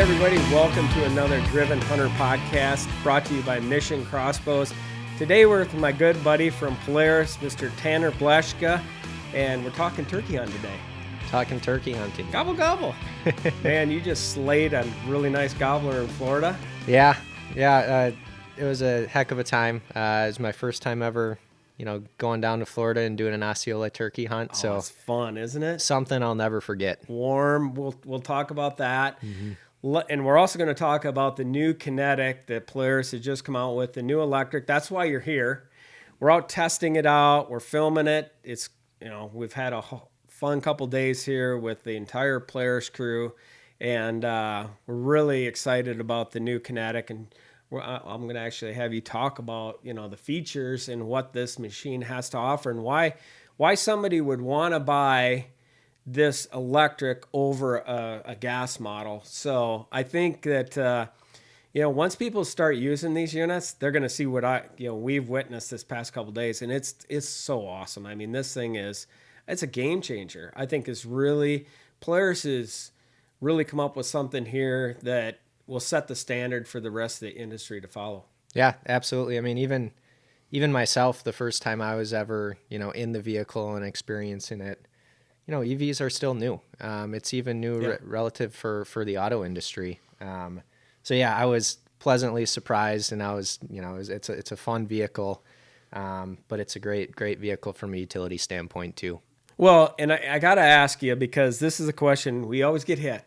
everybody, welcome to another Driven Hunter podcast brought to you by Mission Crossbows. Today we're with my good buddy from Polaris, Mr. Tanner Blaschka, and we're talking turkey hunt today. Talking turkey hunting. Gobble, gobble. Man, you just slayed a really nice gobbler in Florida. Yeah. It was a heck of a time. It was my first time ever, going down to Florida and doing an Osceola turkey hunt. Oh, so it's fun, isn't it? Something I'll never forget. Warm. We'll talk about that. And we're also going to talk about the new Kinetic that Polaris has just come out with, the new electric. That's why you're here. We're out testing it out. We're filming it. It's, we've had a fun couple days here with the entire Polaris crew. And we're really excited about the new Kinetic. And I'm going to actually have you talk about, the features and what this machine has to offer and why somebody would want to buy this electric over a gas model. So I think that, once people start using these units, they're going to see what we've witnessed this past couple of days. And it's so awesome. I mean, this thing it's a game changer. I think Polaris has really come up with something here that will set the standard for the rest of the industry to follow. Yeah, absolutely. I mean, even myself, the first time I was ever, in the vehicle and experiencing it, EVs are still new. It's even new relative for the auto industry. So yeah, I was pleasantly surprised, and I was, it's a fun vehicle, but it's a great vehicle from a utility standpoint too. Well, and I got to ask you, because this is a question we always get hit.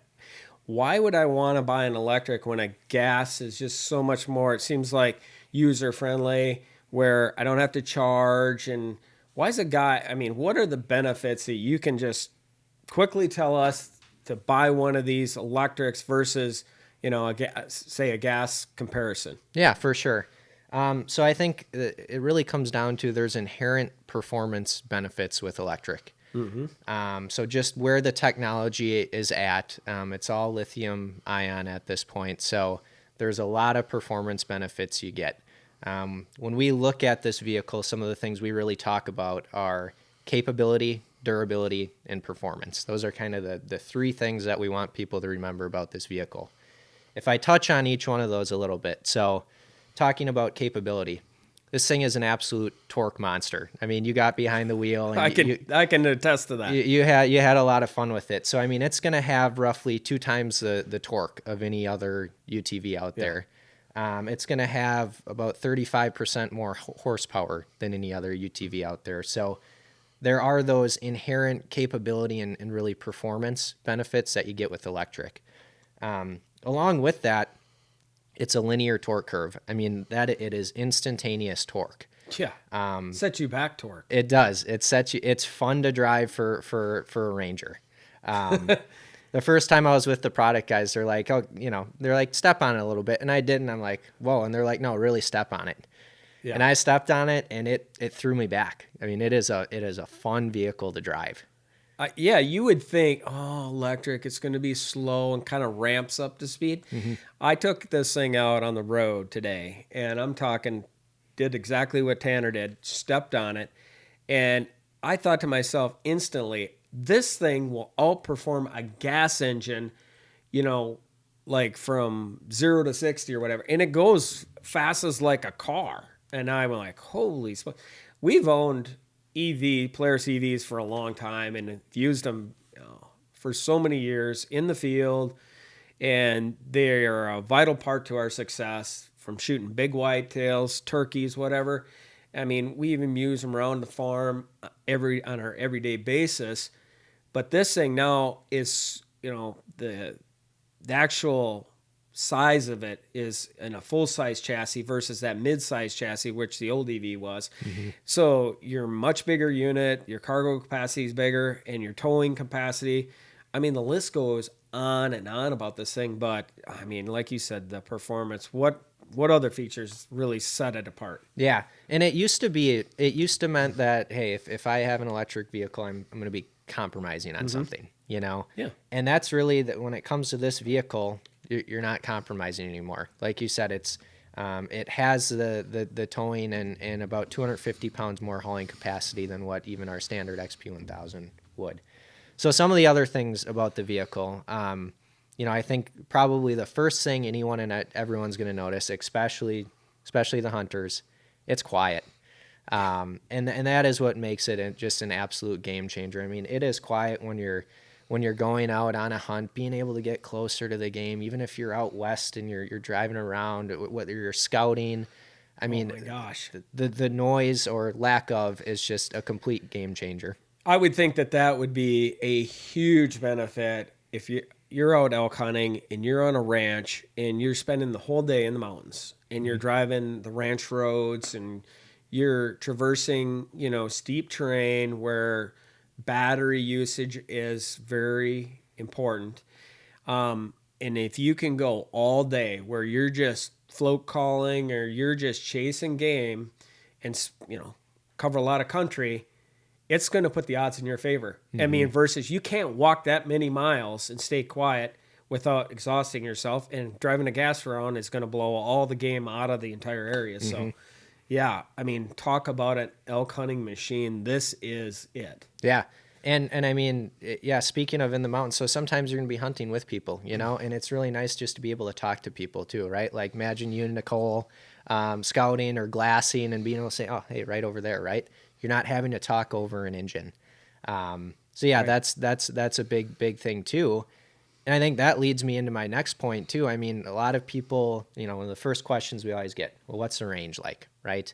Why would I want to buy an electric when a gas is just so much more, it seems like, user friendly, where I don't have to charge? And why is what are the benefits that you can just quickly tell us to buy one of these electrics versus, a gas comparison? Yeah, for sure. So I think it really comes down to there's inherent performance benefits with electric. Mm-hmm. So just where the technology is at, it's all lithium ion at this point. So there's a lot of performance benefits you get. When we look at this vehicle, some of the things we really talk about are capability, durability, and performance. Those are kind of the three things that we want people to remember about this vehicle. If I touch on each one of those a little bit, so talking about capability, this thing is an absolute torque monster. I mean, you got behind the wheel, and I can attest to that. You had a lot of fun with it. So I mean, it's going to have roughly 2 times the torque of any other UTV out there. It's going to have about 35% more horsepower than any other UTV out there. So there are those inherent capability and really performance benefits that you get with electric. Along with that, it's a linear torque curve. I mean, that it is instantaneous torque. Yeah. Sets you back torque. It does. It's fun to drive for a Ranger. The first time I was with the product guys, they're like, step on it a little bit. And I did, and I'm like, whoa. And they're like, no, really step on it. Yeah. And I stepped on it, and it threw me back. I mean, it is a fun vehicle to drive. You would think, electric, it's going to be slow and kind of ramps up to speed. Mm-hmm. I took this thing out on the road today, and I'm talking, did exactly what Tanner did, stepped on it, and I thought to myself instantly, this thing will outperform a gas engine, like from 0 to 60 or whatever. And it goes fast as like a car. And I'm like, holy smokes. We've owned Polaris EVs for a long time and used them for so many years in the field. And they are a vital part to our success, from shooting big whitetails, turkeys, whatever. I mean, we even use them around the farm on our everyday basis. But this thing now is, the actual size of it is in a full-size chassis versus that mid-size chassis, which the old EV was. Mm-hmm. So you're a much bigger unit, your cargo capacity is bigger, and your towing capacity. I mean, the list goes on and on about this thing. But, I mean, like you said, the performance, what other features really set it apart? Yeah, and it used to meant that, hey, if I have an electric vehicle, I'm going to be compromising on mm-hmm. something, Yeah. And that's really that when it comes to this vehicle, you're not compromising anymore. Like you said, it has the towing and about 250 pounds more hauling capacity than what even our standard XP1000 would. So some of the other things about the vehicle, I think probably the first thing anyone and everyone's going to notice, especially the hunters, it's quiet. And that is what makes it just an absolute game changer. I mean, it is quiet when you're going out on a hunt, being able to get closer to the game, even if you're out west and you're driving around, whether you're scouting. I mean, oh my gosh, the noise or lack of is just a complete game changer. I would think that would be a huge benefit if you're out elk hunting and you're on a ranch and you're spending the whole day in the mountains and you're driving the ranch roads and you're traversing, steep terrain where battery usage is very important. And if you can go all day where you're just float calling or you're just chasing game and, cover a lot of country, it's going to put the odds in your favor. I mean, versus you can't walk that many miles and stay quiet without exhausting yourself, and driving a gas around is going to blow all the game out of the entire area. So, yeah, I mean, talk about an elk hunting machine. This is it. Yeah. And I mean, yeah, speaking of in the mountains, so sometimes you're going to be hunting with people, and it's really nice just to be able to talk to people too, right? Like imagine you and Nicole scouting or glassing and being able to say, oh, hey, right over there, right? You're not having to talk over an engine. So yeah, right. That's a big thing too. And I think that leads me into my next point too. I mean, a lot of people, one of the first questions we always get, well, what's the range like, right?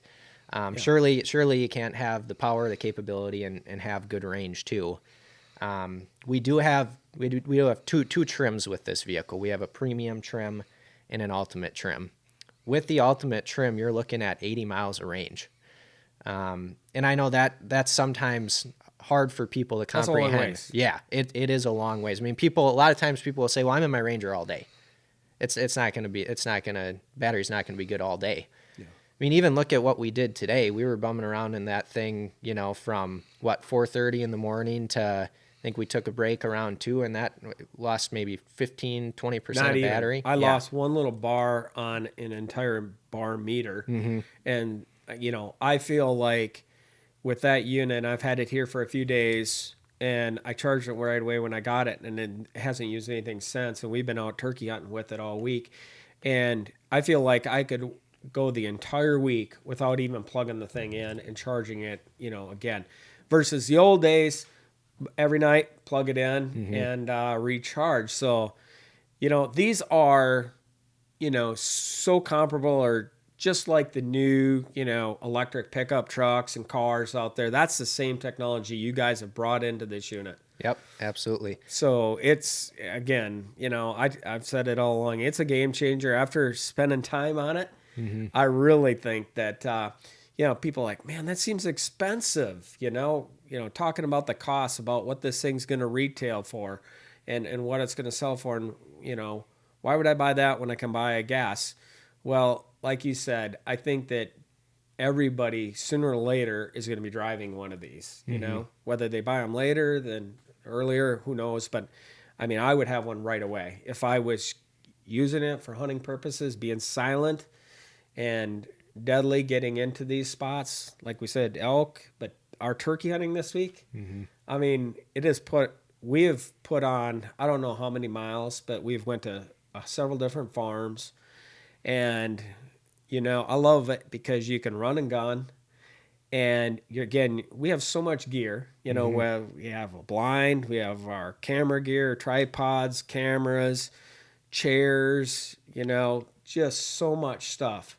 Surely you can't have the power, the capability, and have good range too. We do have two trims with this vehicle. We have a premium trim and an ultimate trim. With the ultimate trim, you're looking at 80 miles of range. And I know that's sometimes hard for people to comprehend. That's a long ways. Yeah, it is a long ways. I mean, a lot of times people will say, well, I'm in my Ranger all day. Battery's not going to be good all day. Yeah. I mean, even look at what we did today. We were bumming around in that thing, from 4:30 in the morning to, I think we took a break around 2, and that lost maybe 15, 20% of battery. I lost one little bar on an entire bar meter. Mm-hmm. And, I feel like with that unit, I've had it here for a few days, and I charged it right away when I got it, and it hasn't used anything since. And we've been out turkey hunting with it all week. And I feel like I could go the entire week without even plugging the thing in and charging it, again. Versus the old days, every night, plug it in and recharge. So, these are, so comparable or just like the new, electric pickup trucks and cars out there. That's the same technology you guys have brought into this unit. Yep, absolutely. So it's, again, I've said it all along. It's a game changer. After spending time on it, I really think that, people are like, man, that seems expensive, talking about the cost, about what this thing's going to retail for and what it's going to sell for. And, why would I buy that when I can buy a gas? Well, like you said, I think that everybody sooner or later is going to be driving one of these, whether they buy them later than earlier, who knows? But I mean, I would have one right away. If I was using it for hunting purposes, being silent and deadly getting into these spots, like we said, elk, but our turkey hunting this week, I mean, we have put on, I don't know how many miles, but we've went to several different farms. And, I love it because you can run and gun. And again, we have so much gear, where we have a blind, we have our camera gear, tripods, cameras, chairs, just so much stuff.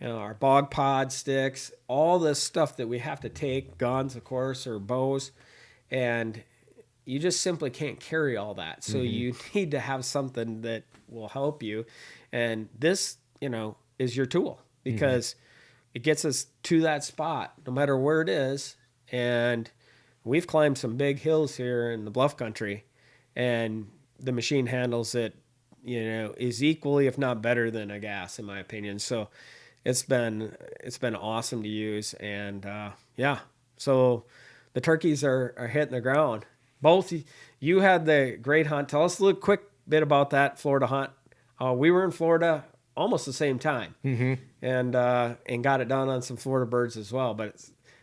Our bog pod sticks, all this stuff that we have to take, guns, of course, or bows. And you just simply can't carry all that. So you need to have something that will help you. And this, is your tool because it gets us to that spot no matter where it is. And we've climbed some big hills here in the bluff country, and the machine handles it, is equally, if not better than a gas, in my opinion. So it's been awesome to use. And so the turkeys are hitting the ground. Both you had the great hunt. Tell us a little quick bit about that Florida hunt. We were in Florida almost the same time, and got it done on some Florida birds as well. But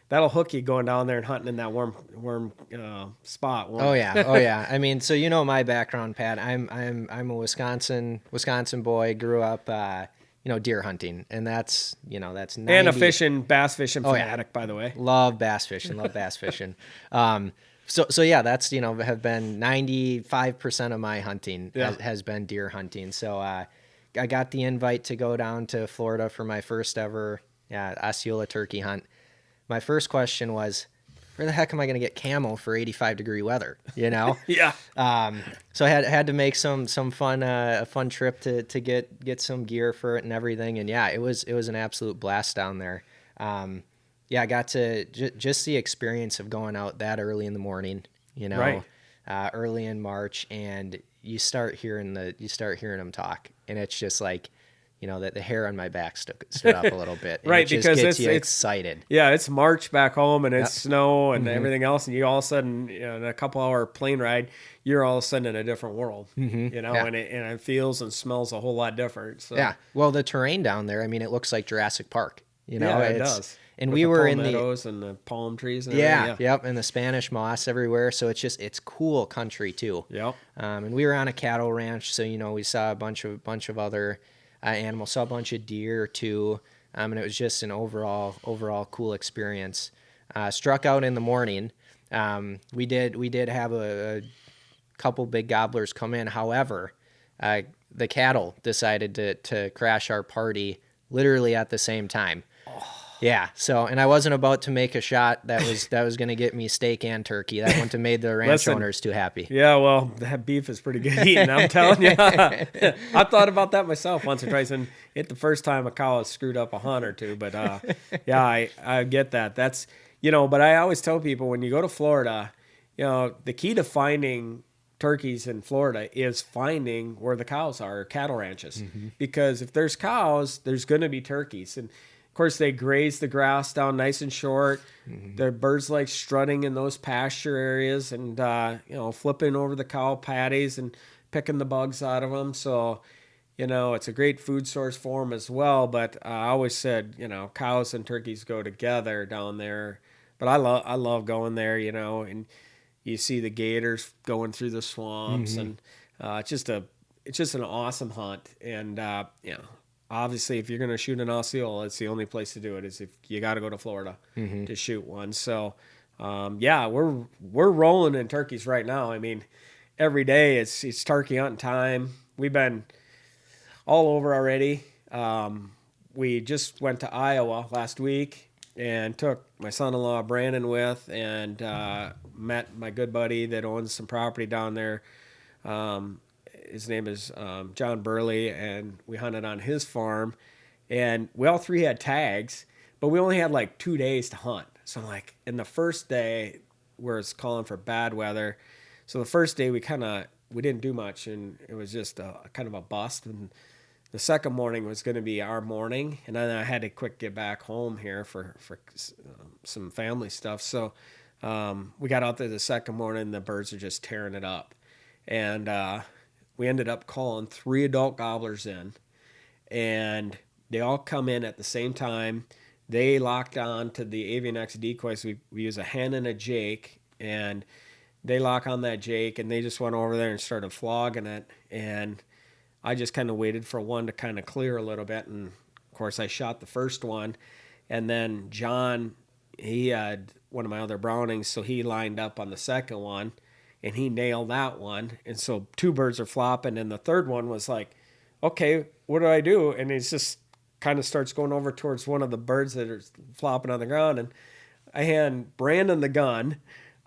that'll hook you going down there and hunting in that warm spot. Oh yeah, oh yeah. I mean, so you know my background, Pat. I'm a Wisconsin boy. Grew up, deer hunting, and that's 90. And a bass fishing Oh, yeah. fanatic, by the way. Love bass fishing. Love bass fishing. So yeah, that's have been 95% of my hunting has been deer hunting. So I got the invite to go down to Florida for my first ever Osceola turkey hunt. My first question was, where the heck am I going to get camo for 85-degree weather? Yeah. So I had to make some fun a fun trip to get some gear for it and everything. And yeah, it was an absolute blast down there. I got to just the experience of going out that early in the morning, Right. Early in March, and you start hearing them talk, and it's just like, that the hair on my back stood up a little bit. And Right, it just because gets you it's excited. Yeah, it's March back home, and it's snow and everything else, and you all of a sudden, in a couple-hour plane ride, you're all of a sudden in a different world, and it feels and smells a whole lot different. So. Yeah, well, the terrain down there, I mean, it looks like Jurassic Park. Yeah, it does. And With we the were in palmettos and the palm trees. And everything. yep, and the Spanish moss everywhere. So it's cool country too. Yep. And we were on a cattle ranch, so we saw a bunch of other animals, saw a bunch of deer too, and it was just an overall cool experience. Struck out in the morning. We did have a couple big gobblers come in. However, the cattle decided to crash our party literally at the same time. Yeah. So, and I wasn't about to make a shot that was going to get me steak and turkey. That wouldn't have made the ranch owners too happy. Yeah. Well, that beef is pretty good eating. I'm telling you. I thought about that myself once or twice, and the first time a cow has screwed up a hunt or two. But I get that. That's But I always tell people when you go to Florida, the key to finding turkeys in Florida is finding where the cows are, cattle ranches, because if there's cows, there's going to be turkeys. And of course, they graze the grass down nice and short. The birds like strutting in those pasture areas and, flipping over the cow patties and picking the bugs out of them. So, it's a great food source for them as well. But I always said, cows and turkeys go together down there. But I love going there, and you see the gators going through the swamps, and it's just an awesome hunt. And, obviously, if you're going to shoot an Osceola, it's the only place to do it. Is if you got to go to Florida to shoot one. So, we're rolling in turkeys right now. I mean, every day it's turkey hunting time. We've been all over already. We just went to Iowa last week and took my son-in-law Brandon with, and met my good buddy that owns some property down there. His name is John Burley, and we hunted on his farm, and we all three had tags, but we only had like 2 days to hunt. So in the first day, where it's calling for bad weather, so the first day we didn't do much, and it was just kind of a bust. And the second morning was going to be our morning, and then I had to quick get back home here for some family stuff. So we got out there the second morning, the birds are just tearing it up, and we ended up calling 3 adult gobblers in, and they all come in at the same time. They locked on to the Avian X decoys. We use a hen and a jake, and they lock on that jake, and they just went over there and started flogging it. And I just kind of waited for one to kind of clear a little bit, and of course I shot the first one, and then John, he had one of my other Brownings, so he lined up on the second one, and he nailed that one. And so 2 birds are flopping, and the third one was like, okay, what do I do? And he just kind of starts going over towards one of the birds that are flopping on the ground, and I hand Brandon the gun.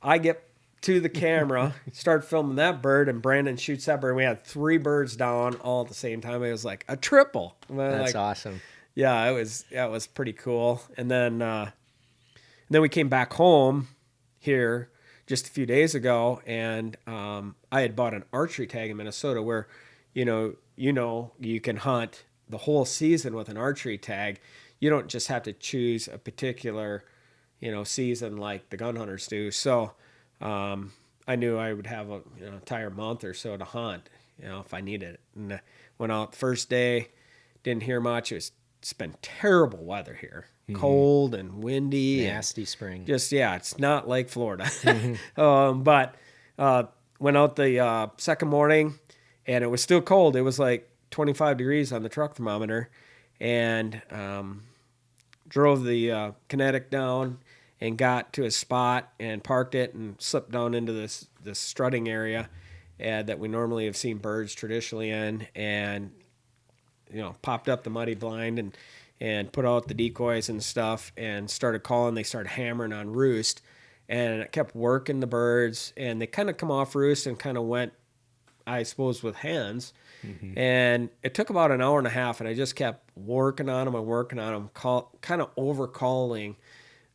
I get to the camera, start filming that bird, and Brandon shoots that bird. We had 3 birds down all at the same time. It was like a triple. That's awesome. Yeah, it was pretty cool. And then we came back home here just a few days ago, and I had bought an archery tag in Minnesota where, you can hunt the whole season with an archery tag. You don't just have to choose a particular, season like the gun hunters do. So I knew I would have a entire month or so to hunt, if I needed it. And went out the first day, didn't hear much. It was it's been terrible weather here, cold and windy, nasty spring. Just it's not like Florida. But went out the second morning, and it was still cold. It was like 25 degrees on the truck thermometer, and drove the Kinetic down and got to a spot and parked it and slipped down into this strutting area that we normally have seen birds traditionally in, and popped up the muddy blind and put out the decoys and stuff and started calling. They started hammering on roost, and it kept working the birds, and they kind of come off roost and kind of went, I suppose, with hens. And it took about an hour and a half, and I just kept working on them, kind of over-calling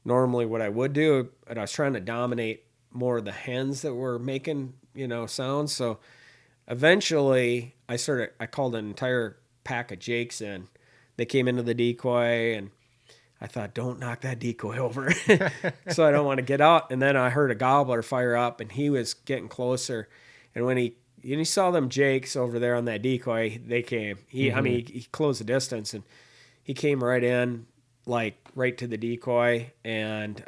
normally what I would do, and I was trying to dominate more of the hens that were making, sounds. So eventually I called an entire pack of jakes in. They came into the decoy, and I thought, don't knock that decoy over. So I don't want to get out. And then I heard a gobbler fire up, and he was getting closer. And when he saw them jakes over there on that decoy, they came. He closed the distance, and he came right in, like right to the decoy. And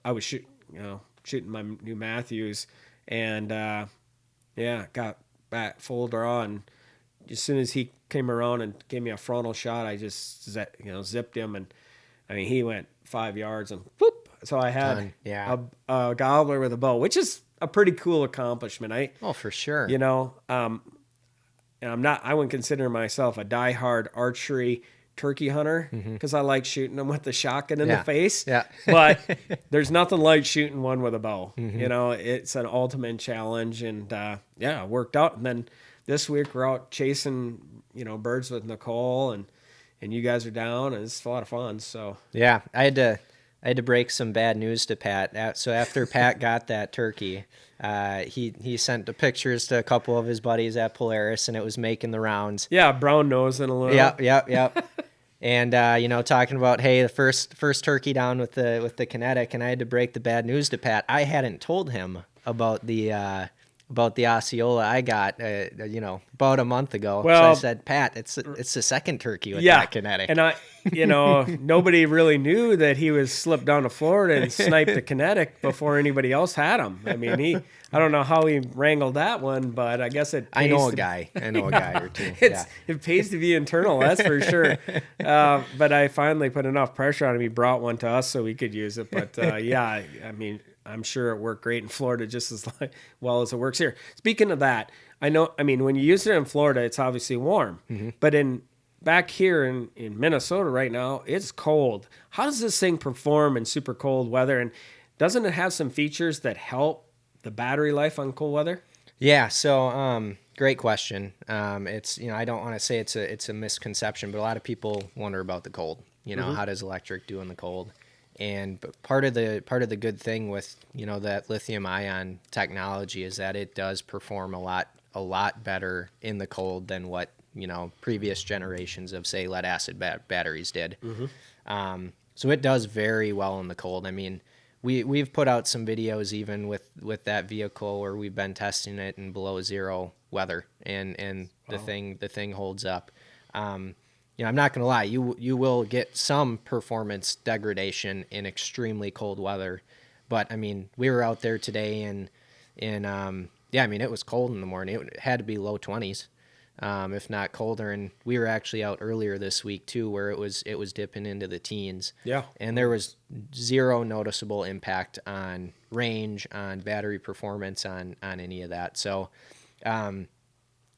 I was shooting my new Matthews, and got back full draw. And as soon as he came around and gave me a frontal shot, I just zipped him, and he went 5 yards and whoop. So I had a gobbler with a bow, which is a pretty cool accomplishment. For sure. And I wouldn't consider myself a diehard archery turkey hunter because I like shooting them with the shotgun in the face. Yeah. But there's nothing like shooting one with a bow. It's an ultimate challenge, and it worked out. And then this week we're out chasing, birds with Nicole, and you guys are down, and it's a lot of fun. So yeah, I had to break some bad news to Pat. So after Pat got that turkey, he sent the pictures to a couple of his buddies at Polaris, and it was making the rounds. Yeah, brown nosing a little. Yep. And talking about, hey, the first turkey down with the Kinetic, and I had to break the bad news to Pat. I hadn't told him about the Osceola I got, about a month ago. Well, so I said, Pat, it's the second turkey with that Kinetic. And nobody really knew that he was slipped down to Florida and sniped the Kinetic before anybody else had him. I don't know how he wrangled that one, but I guess it pays I know a guy or two. It pays to be internal, that's for sure. But I finally put enough pressure on him. He brought one to us so we could use it. But I'm sure it worked great in Florida just as well as it works here. Speaking of that, when you use it in Florida, it's obviously warm. But back here in Minnesota right now, it's cold. How does this thing perform in super cold weather? And doesn't it have some features that help the battery life on cold weather? Yeah, so great question. It's I don't want to say it's a misconception, but a lot of people wonder about the cold. How does electric do in the cold? And part of the good thing with that lithium ion technology is that it does perform a lot better in the cold than what previous generations of, say, lead acid batteries did. So it does very well in the cold. We've put out some videos even with that vehicle where we've been testing it in below zero weather, and the thing holds up. I'm not going to lie, you will get some performance degradation in extremely cold weather, but we were out there today and it was cold in the morning. It had to be low 20s. If not colder. And we were actually out earlier this week too, where it was dipping into the teens. Yeah. And there was zero noticeable impact on range, on battery performance, on any of that. So,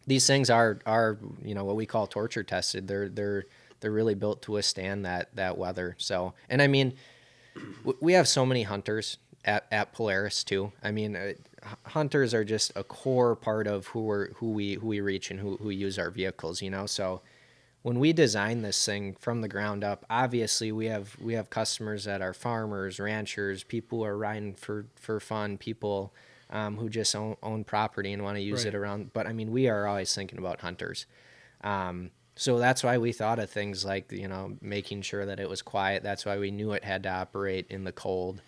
these things are what we call torture tested. They're really built to withstand that weather. So, and we have so many hunters at Polaris too. Hunters are just a core part of who we reach and who use our vehicles, So when we design this thing from the ground up, obviously we have customers that are farmers, ranchers, people who are riding for fun, people who just own property and want to use it around. But we are always thinking about hunters. So that's why we thought of things like, making sure that it was quiet. That's why we knew it had to operate in the cold.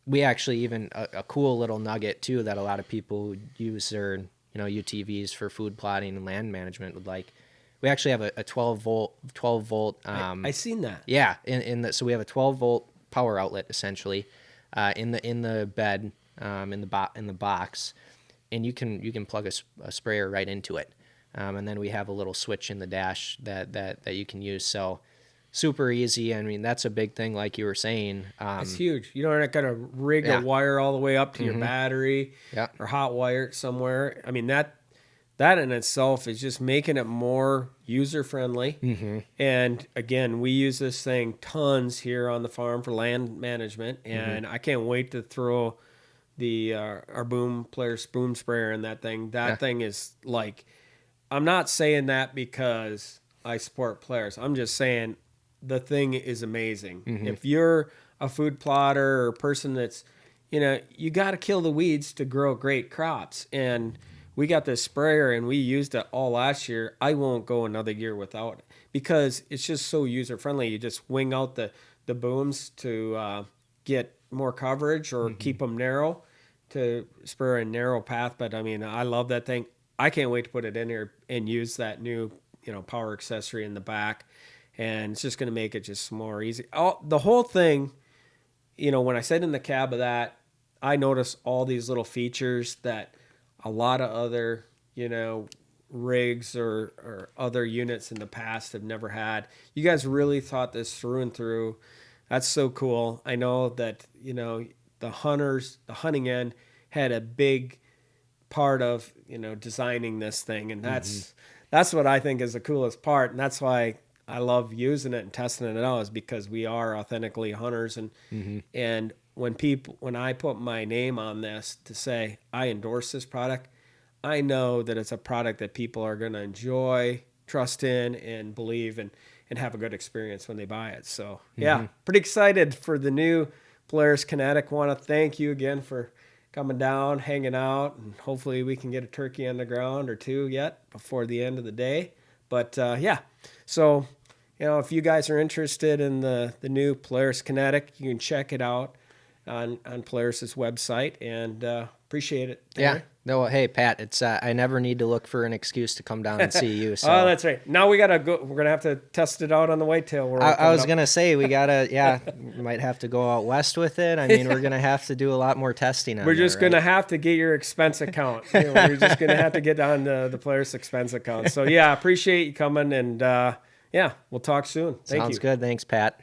We actually even a cool little nugget too that a lot of people who use their UTVs for food plotting and land management would like. We actually have a 12 volt. I seen that. Yeah, so we have a 12 volt power outlet essentially, in the bed, in the box, and you can plug a sprayer right into it, and then we have a little switch in the dash that you can use. So super easy. I mean, that's a big thing, like you were saying. It's huge. You don't got to rig a wire all the way up to your battery or hot wire it somewhere. I mean, that in itself is just making it more user friendly. And again, we use this thing tons here on the farm for land management, and I can't wait to throw the our Polaris boom sprayer in that thing. That thing is like, I'm not saying that because I support Polaris. I'm just saying the thing is amazing. If you're a food plotter or a person that's, you got to kill the weeds to grow great crops. And we got this sprayer and we used it all last year. I won't go another year without it because it's just so user friendly. You just wing out the booms to get more coverage or keep them narrow to spur a narrow path. But I mean, I love that thing. I can't wait to put it in here and use that new, power accessory in the back. And it's just going to make it just more easy. The whole thing, when I sat in the cab of that, I noticed all these little features that a lot of other, rigs or other units in the past have never had. You guys really thought this through and through. That's so cool. I know that, the hunting end had a big part of, designing this thing. And that's what I think is the coolest part. And that's why I love using it and testing it out, is because we are authentically hunters. And when I put my name on this to say I endorse this product, I know that it's a product that people are going to enjoy, trust in, and believe and have a good experience when they buy it. So pretty excited for the new Ranger Kinetic. Want to thank you again for coming down, hanging out, and hopefully we can get a turkey on the ground or two yet before the end of the day. But so if you guys are interested in the new Ranger Kinetic, you can check it out on Polaris's website, and appreciate it, Tanner. Yeah. No, hey Pat, it's I never need to look for an excuse to come down and see you. So. Oh, that's right. Now we gotta go. We're gonna have to test it out on the whitetail. I was gonna say we gotta, might have to go out west with it. I mean, we're gonna have to do a lot more testing on We're just gonna have to get your expense account. We're just gonna have to get on the Polaris expense account. So appreciate you coming, and we'll talk soon. Thank you. Sounds good. Thanks, Pat.